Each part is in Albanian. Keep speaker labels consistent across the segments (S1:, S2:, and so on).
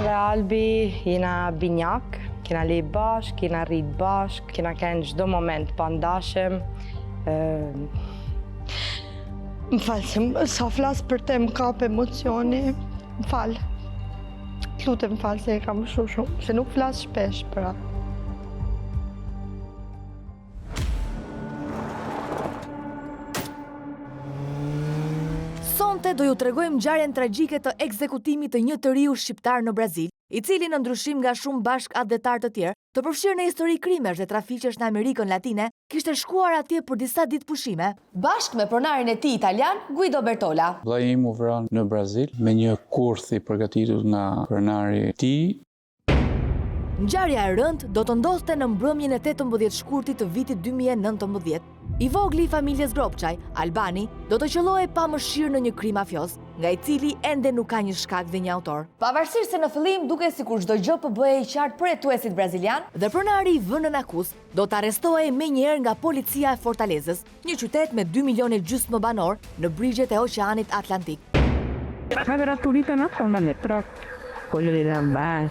S1: dhe Albi jena binjak, kena lej bashk, kena rrit bashk, kena kënë çdo moment pa ndashem. Më falë, sa flas për te më kap emocioni, më falë. Lutem më falë se e kam shumë, se nuk flas shpesh për atë.
S2: Sonte do ju tregojmë ngjarjen tragjike të ekzekutimit të një tëriu shqiptar në Brazil, i cili në ndryshim nga shumë bashkëadhetar të tjerë, të përfshirë në histori krimesh dhe trafiqesh në Amerikën Latine, kishte shkuar atje për disa ditë pushime, bashkë me pronarin e tij italian, Guido Bertola.
S3: Vllai im u vran në Brazil me një kurth i përgatitur nga pronari i tij.
S2: Ngjarja e rëndë do të ndodhte në mbrëmjen e 18 shkurtit të vitit 2019. I vogli i familjes Gropçaj, Albani, do të qëllohej pa mëshirë në një krim mafios, nga i cili ende nuk ka një shkak dhe një autor. Pavarësisht se në fillim duke sikur çdo gjë po bëhej i qartë për hetuesit brazilian, dhe pronari i vënë në akuzë do të arrestohej menjëherë nga policia e Fortalezës, një qytet me 2,5 milionë banor në brigjet e Oqeanit Atlantik.
S4: Voglio dire a me,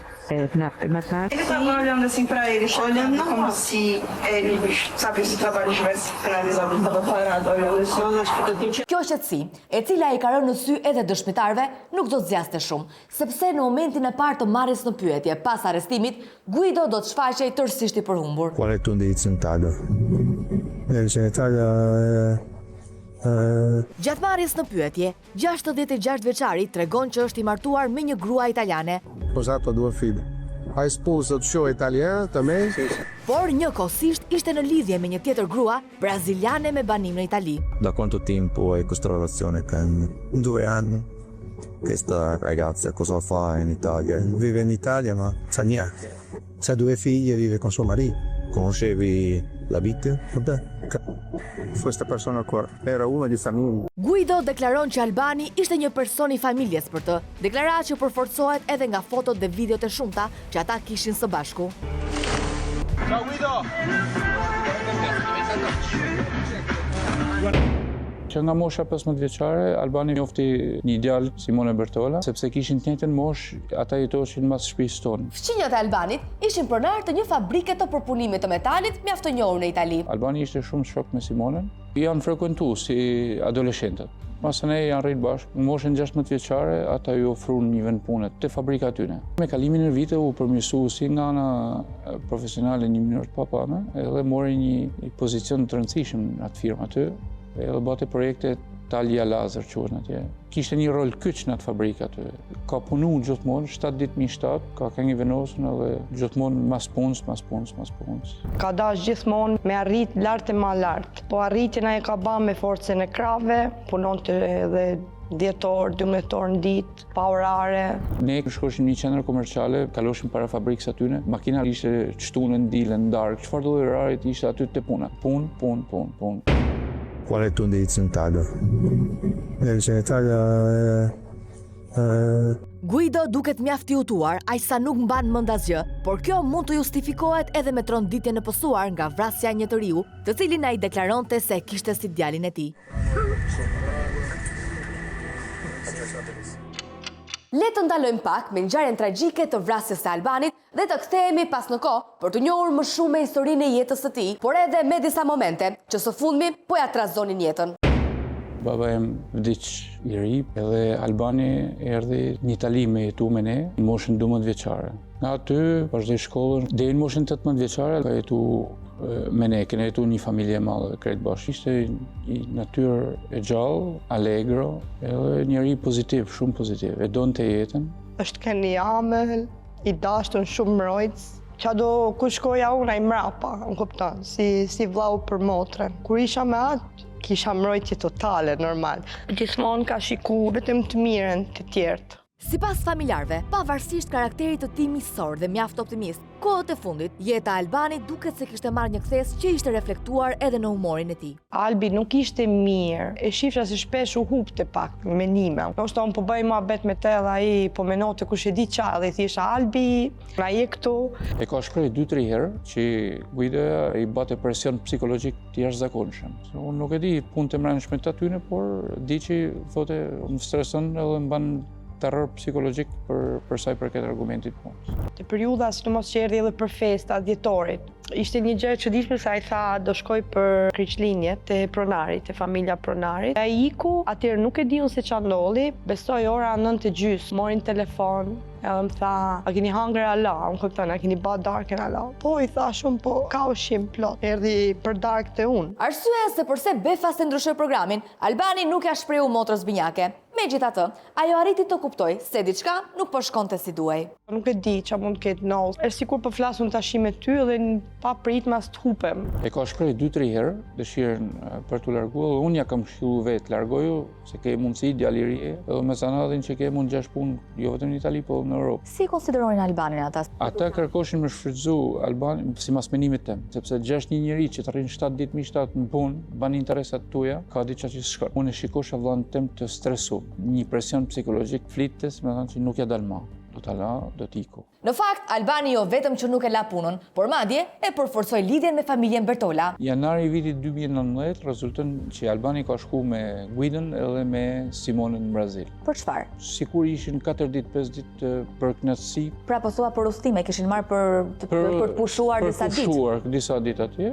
S4: ma sai.
S5: Ele estava olhando assim pra ele, olhando como se ele, sabe, esse trabalho tivesse finalizado, estava parado, olhando assim.
S2: Kjo qetësi, e cila i ka rënë në sy edhe dëshmitarve, nuk do të zgjaste shumë, sepse në momentin e parë të marrjes në pyetje pas arrestimit, Guido do të shfaqej tërësisht i përhumbur.
S6: Qual è il tuo indirizzo in Italia? In Italia
S2: Gjatë marrjes në pyetje, 66 vjeçari tregon që është i martuar me një grua italiane.
S6: Sposato 2 figli. Hai sposato suo italiano também?
S2: Por njëkohësisht ishte në lidhje me një tjetër grua braziliane me banim në Itali.
S6: Da quanto tempo è questa relazione con 2 anni? Questa ragazza cosa fa in Italia? Vive in Italia ma sa niente. Sa 2 figlie e vive con suo marito. Conoscevi la vittima? Questa persona qua era una di famiglia.
S2: Guido deklaron që Albani ishte një person i familjes për të, deklaratë që përforcohet edhe nga fotot dhe videot e shumta që ata kishin së bashku.
S7: Ciao Guido!
S3: Që nga mosha 15 vjeçare, Albani njofti një djalë, Simone Bertola, sepse kishin të njëjtën moshë, ata jetoshin mas shtëpisë tonë.
S2: Fëmijët e Albanit ishin pronar të një fabrike të përpunimit të metalit mjaft të njohur në Itali.
S3: Albani ishte shumë shok me Simonen. Janë frekuentuar si adoleshentët. Masane janë rritë bashkë. Në moshën 16 vjeçare, ata ju ofruan një vend pune te fabrika atyne. Me kalimin e viteve u përmirësu si nga ana profesionale një mënyrë të papame, edhe mori një pozicion të rëndësishëm në atë firmë aty. Edhe bate projekte Talja Lazer quhen atje. Kishte një rol kyç në atë fabrikë aty. Ka punu gjithmonë 7 ditë mi 7, ka një venosën edhe gjithmonë mas punës.
S1: Ka dash gjithmonë me arrit lart e ma lart. Po arritjen ai ka ba me forcën e krave, punonte edhe 10 orë, 12 orë në ditë, pa orare.
S3: Ne shkoshim një qendër komerciale, kaloshim para fabrikës atyne. Makina ishte çtunë, dilën, darkë. Çfarë do orarit ishte aty te puna. Punë.
S6: Qual è il tuo indirizzo in Italia? In Italia
S2: Guido duket mjaft i utuar, aq sa nuk mban mend asgjë, por kjo mund të justifikohet edhe me tronditjen e pësuar nga vrasja e një tëriu, të cilin ai deklaronte se kishte si djalin e tij. Le të ndalojmë pak me ngjarjen tragjike të vrasjes së Albanit dhe të kthehemi pas në kohë për të njohur më shumë me historinë e jetës së tij, por edhe me disa momente që së fundmi po ja trazonin jetën.
S3: Baba em vdiq i ri, edhe Albani erdhi në Itali me jetu me ne në moshën 12 vjeçare. Nga aty vazhdoi shkollën deri në moshën 18 vjeçare ka jetu me ne, kena jetu një familje e madhe krejt bashkë. Ishte një natyrë e gjallë, allegro, edhe njëri pozitiv, shumë pozitiv, e donte jetën.
S1: Është keni amël, i dashtën shumë mbrojtës. Qa do ku shkoja unë ai mrapa, më kupton, si vllau për motrën. Kur isha me atë, kisha mbrojtje totale, normal. Gjithmonë ka shiku vetëm të mirën të tjerët.
S2: Sipas familjarëve, pavarësisht karakterit të tij miqësor dhe mjaft optimist, kohët e fundit, jeta e Albanit duket se kishte marrë një kthesë që ishte reflektuar edhe në humorin e tij.
S1: Albi nuk ishte mirë, e shifra se shpesh u hupte pak menime. Ndoshta unë po bëj mohabet me te dhe ai po menote kush e di çfarë dhe i thjesha Albi, na je këtu.
S3: E ka shpreh 2-3 herë që Guido i bate presion psikologjik të jashtëzakonshëm. Unë nuk e di punët e mbrëmshme të atyne, por di që thotë më streson edhe mban terror psikologjik për sa i përket argumentit punës.
S1: Te periudha sidomos që erdhi edhe për festa dhjetorit. Ishte një gjë e çuditshme se ai tha do shkoj për kryqëlinje te pronari, te familja pronarit. Ai iku, atëherë nuk e diun se ç'a ndolli, besoj ora 9:30, morin telefon, edhe më tha, a keni hangër ala? Unë kupton, a keni ba darkën ala? Po, i thashun, po, ka ushqim plot. Erdhi për darkë te unë.
S2: Arsyeja se përse Befas e ndryshoi programin, Albani nuk ja shprehu motrës binjake. Megjithatë, ajo arriti të kuptoj se diçka nuk po shkonte si duhej.
S1: Nuk e di ç'a mund të ketë ndodhur. Është sikur po flasun tash me ty dhe pa pritmas të hupem.
S3: E ka shpreh 2-3 herë dëshirën për të larguar, dhe unë ja kam këshilluar vetë largoju, se ke mundësi djali i ri, edhe me sanadin që ke mund 6 punë jo vetëm në Itali, po në Europë.
S2: Si konsideronin Albanin ata?
S3: Ata kërkoshin me shfrytëzu Albanin sipas menimit tim, sepse gjash një njerëz që të rrin 7 ditë mi 7 në punë, ban interesat tuaja, ka diçka që s'shkon. Unë e shikosha vllain tim të stresuar, një presion psikologjik flites, me thënë që nuk ja dal më. Do ta la, do t'iku.
S2: Në fakt, Albani jo vetëm që nuk e la punën, por madje e përforcoi lidhjen me familjen Bertola.
S3: Janari i vitit 2019 rezulton që Albani ka shku me Guidën edhe me Simonën në Brazil.
S2: Për çfarë?
S3: Sikur ishin 4 ditë, 5 ditë për knatësi.
S2: Pra po thua për udhëtime, kishin marrë për të pushuar disa ditë.
S3: Për pushuar disa ditë atje.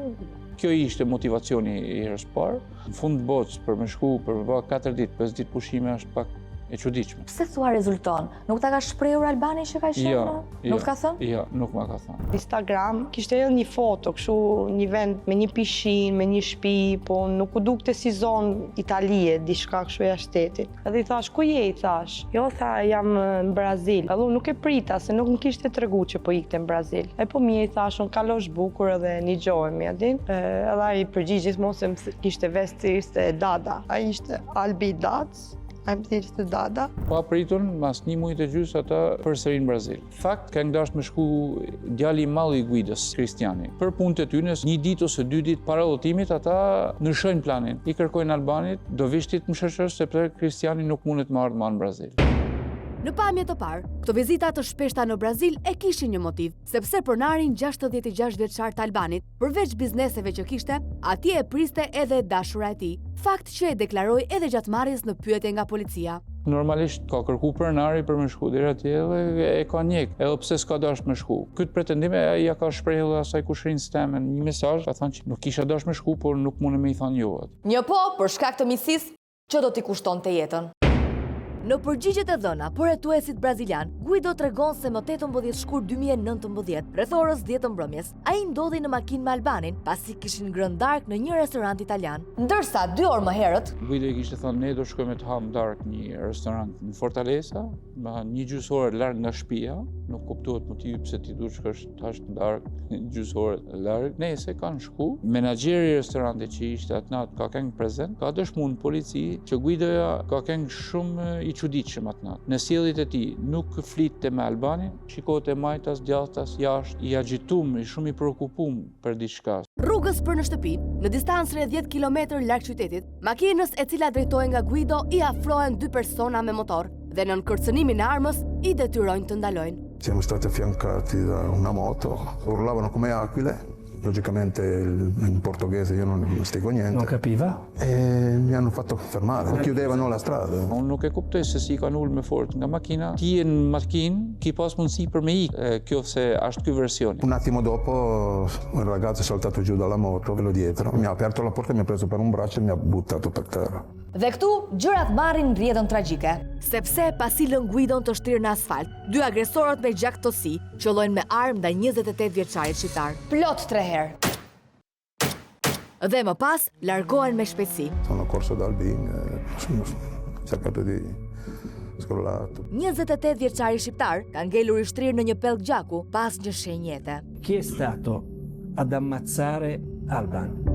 S3: Kjo ishte motivacioni i herës parë. Në fund botës për me shku për 4 ditë, 5 ditë pushime është pak e çuditshme.
S2: Pse thua rezulton? Nuk ta ka shprehur Albani që ka qenë? Nuk ka thënë?
S3: Jo, nuk ma ka thënë.
S1: Instagram kishte edhe një foto, kështu një vend me një pishinë, me një shtëpi, po nuk u dukte si zonë Italie, diçka kështu jashtë shtetit. Edhe i thash, ku je? I thash. Jo, tha, jam në Brazil. Edhe unë nuk e prita, se nuk më kishte treguar që po ikte në Brazil. E po mirë, i thash, unë kalosh bukur edhe një gjohemi, a din? Edhe ai përgjigj gjithmonë se më kishte vesti ishte Dada. Ai ishte Albi Dac. A më thirë të Dada.
S3: Pa pritun, mas një mujtë e gjysë ata përsërin në Brazil. Fakt, kanë dashur me shku djali i madh i Guidës, Kristiani. Për punët e tyre, një ditë ose 2 ditë para udhëtimit, ata ndryshojnë planin. I kërkojnë Albanit, do vishtit më shoqërosh sepse Kristiani nuk mundet të ardhë më në Brazil.
S2: Në pamje të parë, këto vizita të shpeshta në Brazil e kishin një motiv, sepse pronarin 66 vjeçar të Albanit, përveç bizneseve që kishte, atje e priste edhe dashura e tij, fakt që e deklaroi edhe gjatë marrjes në pyetje nga policia.
S3: Normalisht ka kërku pronari për me shku deri atje dhe e ka njek, edhe pse s'ka dashur me shku. Këtë pretendime ai ja ka shprehur asaj kush rin stemen një mesazh, ka thënë që nuk kisha dashur me shku, por nuk mundem me i thënë jo.
S2: Një po për shkak të miqësisë që do t'i kushtonte jetën. Në përgjigjet e dhëna për hetuesit brazilian, Guido tregon se më 18 shkurt 2019, rreth orës 10 të mbrëmjes, ai ndodhi në makinë me Albanin pasi kishin ngrënë darkë në një restorant italian. Ndërsa 2 orë më herët,
S3: Guido i kishte thënë ne do shkojmë të ham darkë një restorant në Fortaleza, me një gjysore larg nga shtëpia, nuk kuptohet motivi pse ti duhet shkosh tash në darkë një gjysore larg. Nëse kanë shku, menaxheri i restorantit që ishte atë natë ka qenë prezent, ka dëshmuar në polici që Guidoja ka qenë shumë i çuditshëm atë natë. Në sjelljet e tij nuk flitte me Albanin, shikote majtas, djathtas jashtë, i agjitum, i shumë i preokupuar për diçka.
S2: Rrugës për në shtëpi, në distancën e 10 km larg qytetit, makinës e cila drejtohej nga Guido i afrohen 2 persona me motor dhe në kërcënimin e armës i detyrojnë të ndalojnë.
S8: Siamo stati affiancati da una moto, urlavano come aquile. Logicamente in portoghese io non spiego niente.
S9: Non capiva?
S8: E mi hanno fatto fermare, chiudevano la strada.
S3: Unë nuk e kuptoj se si kanë ulë me fort nga makina. Ti je në makinë, ki pas mundësi për me ikë. Kjo se është ky versioni.
S8: Un attimo dopo un ragazzo è saltato giù dalla moto, quello dietro, mi ha aperto la porta, mi ha preso per un braccio e mi ha buttato per terra.
S2: Dhe këtu gjërat marrin rrjedhën tragjike, sepse pasi lën Guidon të shtirë në asfalt, 2 agresorët me gjaktosi qëllojnë me armë ndaj 28 vjeçarit shqiptar. Plot 3 herë. Dhe më pas largohen me shpejtësi.
S8: Sono corso dal Bing, sono cercato di scrollato.
S2: 28 vjeçari shqiptar ka ngelur i shtrirë në një pellg gjaku pas një shenjete.
S9: Chi è stato ad ammazzare Alban?